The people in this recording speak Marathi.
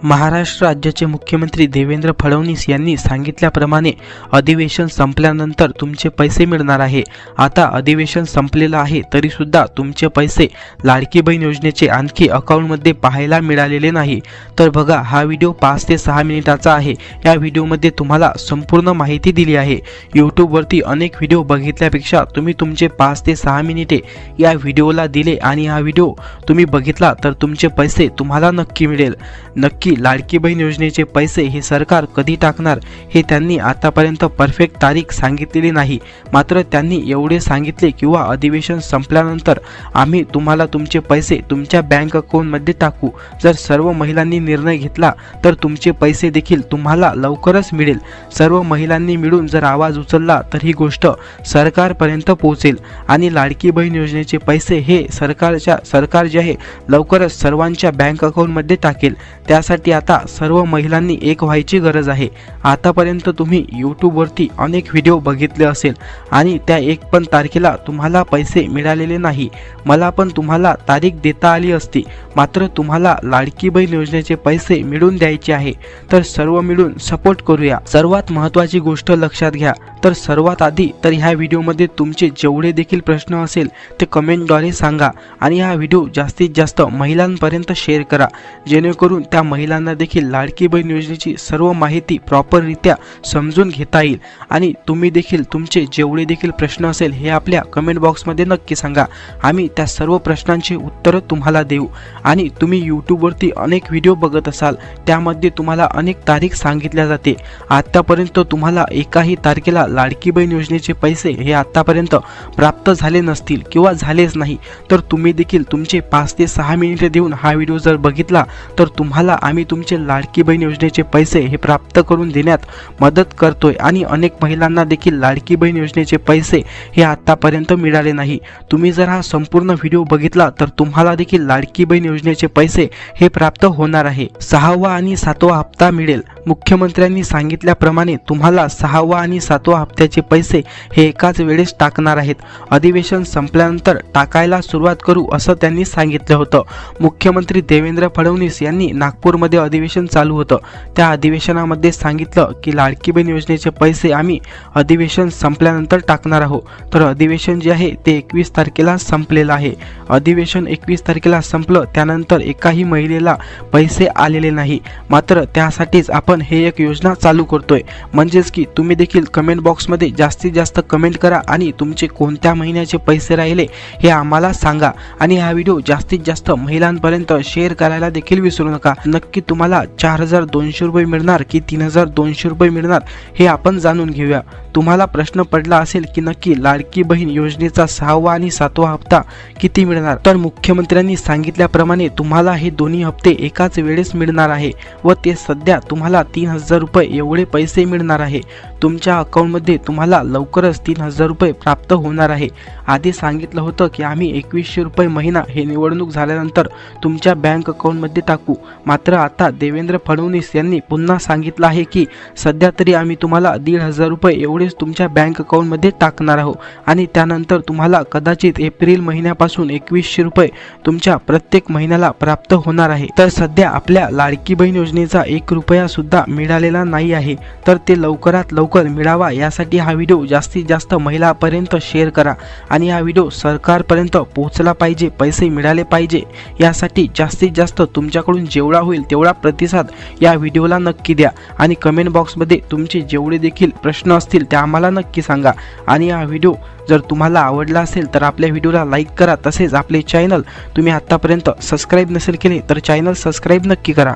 महाराष्ट्र राज्याचे मुख्यमंत्री देवेंद्र फडणवीस यांनी सांगितल्याप्रमाणे अधिवेशन संपल्यानंतर तुमचे पैसे मिळणार आहे। आता अधिवेशन संपलेलं आहे तरी सुद्धा तुमचे पैसे लाडकी बहीण योजनेचे आणखी अकाउंटमध्ये पाहायला मिळालेले नाही। तर बघा, हा व्हिडिओ 5 ते 6 मिनिटाचा आहे। या व्हिडिओमध्ये तुम्हाला संपूर्ण माहिती दिली आहे। यूट्यूबवरती अनेक व्हिडिओ बघितल्यापेक्षा तुम्ही तुमचे 5 ते 6 मिनिटे या व्हिडिओला दिले आणि हा व्हिडिओ तुम्ही बघितला तर तुमचे पैसे तुम्हाला नक्की मिळेल। नक्की लाडकी बहीण योजनेचे पैसे हे सरकार कधी टाकणार हे त्यांनी आतापर्यंत परफेक्ट तारीख सांगितलेली नाही। मात्र त्यांनी एवढे सांगितले किंवा अधिवेशन संपल्यानंतर आम्ही तुम्हाला तुमचे पैसे तुमच्या बँक अकाउंटमध्ये टाकू। जर सर्व महिलांनी निर्णय घेतला तर तुमचे पैसे देखील तुम्हाला लवकरच मिळेल। सर्व महिलांनी मिळून जर आवाज उचलला तर ही गोष्ट सरकारपर्यंत पोहोचेल आणि लाडकी बहीण योजनेचे पैसे हे सरकार जे आहे लवकरच सर्वांच्या बँक अकाउंटमध्ये टाकेल। त्यासाठी आता सर्व महिलांनी एक व्हायची गरज आहे। आतापर्यंत तुम्ही यूट्यूबवरती अनेक व्हिडिओ बघितले असेल आणि त्या 1 पण तारखेला तुम्हाला पैसे मिळालेले नाही। मला पण तुम्हाला तारीख देता आली असती, मात्र तुम्हाला लाडकी बहीण योजनेचे पैसे मिळून द्यायचे आहे। तर सर्व मिळून सपोर्ट करूया। सर्वात महत्त्वाची गोष्ट लक्षात घ्या, तर सर्वात आधी तर ह्या व्हिडिओमध्ये तुमचे जेवढे देखील प्रश्न असेल ते कमेंटद्वारे सांगा आणि हा व्हिडिओ जास्तीत जास्त महिलांपर्यंत शेअर करा, जेणेकरून त्या महिलांना देखील लाडकी बहीण योजनेची सर्व माहिती प्रॉपररित्या समजून घेता येईल। आणि तुम्ही देखील तुमचे जेवढे देखील प्रश्न असेल हे आपल्या कमेंट बॉक्समध्ये नक्की सांगा। आम्ही त्या सर्व प्रश्नांची उत्तरं तुम्हाला देऊ। आणि तुम्ही यूट्यूबवरती अनेक व्हिडिओ बघत असाल, त्यामध्ये तुम्हाला अनेक तारीख सांगितल्या जाते। आतापर्यंत तुम्हाला एकाही तारखेला लाडकी बहीण योजनेचे पैसे हे आतापर्यंत प्राप्त झाले नसतील किंवा झालेच नाही, तर तुम्ही देखील तुमचे 5 ते 6 मिनिटे देऊन हा व्हिडिओ जर बघितला तर तुम्हाला आम्ही तुमचे लाडकी बहीण योजनेचे पैसे हे प्राप्त करून देण्यात मदत करतोय। आणि अनेक महिलांना देखील लाडकी बहीण योजनेचे पैसे हे आतापर्यंत मिळाले नाही। तुम्ही जर हा संपूर्ण व्हिडिओ बघितला तर तुम्हाला देखील लाडकी बहीण योजनेचे पैसे हे प्राप्त होणार आहे। 6वा आणि 7वा हप्ता मिळेल। मुख्यमंत्र्यांनी सांगितल्याप्रमाणे तुम्हाला 6वा आणि 7वा हप्त्याचे पैसे हे एकाच वेळेस टाकणार आहेत। अधिवेशन संपल्यानंतर टाकायला सुरुवात करू असं त्यांनी सांगितलं होतं। मुख्यमंत्री देवेंद्र फडणवीस यांनी नागपूरमध्ये अधिवेशन चालू होतं, त्या अधिवेशनामध्ये सांगितलं की लाडकी बहीण योजनेचे पैसे आम्ही अधिवेशन संपल्यानंतर टाकणार आहोत। तर अधिवेशन जे आहे ते 21 तारखेला संपलेलं आहे। अधिवेशन 21 तारखेला संपलं, त्यानंतर एकाही महिलेला पैसे आलेले नाही। मात्र त्यासाठीच आपण हे एक योजना चालू करतोय, म्हणजेच की तुम्ही देखील कमेंट बॉक्समध्ये जास्तीत जास्त कमेंट करा आणि तुमचे कोणत्या महिन्याचे पैसे राहिले हे आम्हाला सांगा। आणि हा व्हिडिओ जास्तीत जास्त महिलांपर्यंत शेअर करायला देखील विसरू नका। नक्की तुम्हाला 4200 रुपये मिळणार की 3200 रुपये मिळणार हे आपण जाणून घेऊया। तुम्हाला प्रश्न पडला असेल की नक्की लाडकी बहीण योजनेचा 6वा आणि 7वा हप्ता किती मिळणार, तर मुख्यमंत्र्यांनी सांगितल्याप्रमाणे तुम्हाला हे दोन्ही हप्ते एकाच वेळेस मिळणार आहे व ते सध्या तुम्हाला 3000 रुपये एवढे पैसे मिळणार आहे। तुमच्या अकाउंटमध्ये तुम्हाला लवकरच 3000 रुपये प्राप्त होणार आहे। आधी सांगितलं होतं की आम्ही 2100 रुपये महिना हे निवडणूक झाल्यानंतर तुमच्या बँक अकाउंटमध्ये टाकू, मात्र आता देवेंद्र फडणवीस यांनी पुन्हा सांगितलं आहे की सध्या तरी आम्ही तुम्हाला 1500 रुपये एवढेच तुमच्या बँक अकाउंटमध्ये टाकणार आहोत आणि त्यानंतर तुम्हाला कदाचित एप्रिल महिन्यापासून 2100 रुपये तुमच्या प्रत्येक महिन्याला प्राप्त होणार आहे। तर सध्या आपल्या लाडकी बहीण योजनेचा 1 रुपया सुद्धा मिळालेला नाही आहे, तर ते लवकरात लवकर मिळावा यासाठी हा व्हिडिओ जास्तीत जास्त महिलांपर्यंत शेअर करा आणि हा व्हिडिओ सरकारपर्यंत पोहोचला पाहिजे, पैसे मिळाले पाहिजे। यासाठी जास्तीत जास्त तुमच्याकडून जेवढा होईल तेवढा प्रतिसाद या व्हिडिओला नक्की द्या आणि कमेंट बॉक्समध्ये तुमचे जेवढे देखील प्रश्न असतील ते आम्हाला नक्की सांगा। आणि हा व्हिडिओ जर तुम्हाला आवडला असेल तर आपल्या व्हिडिओला लाईक करा। तसेच आपले चॅनल तुम्ही आतापर्यंत सबस्क्राईब नसेल केले तर चॅनल सबस्क्राईब नक्की करा।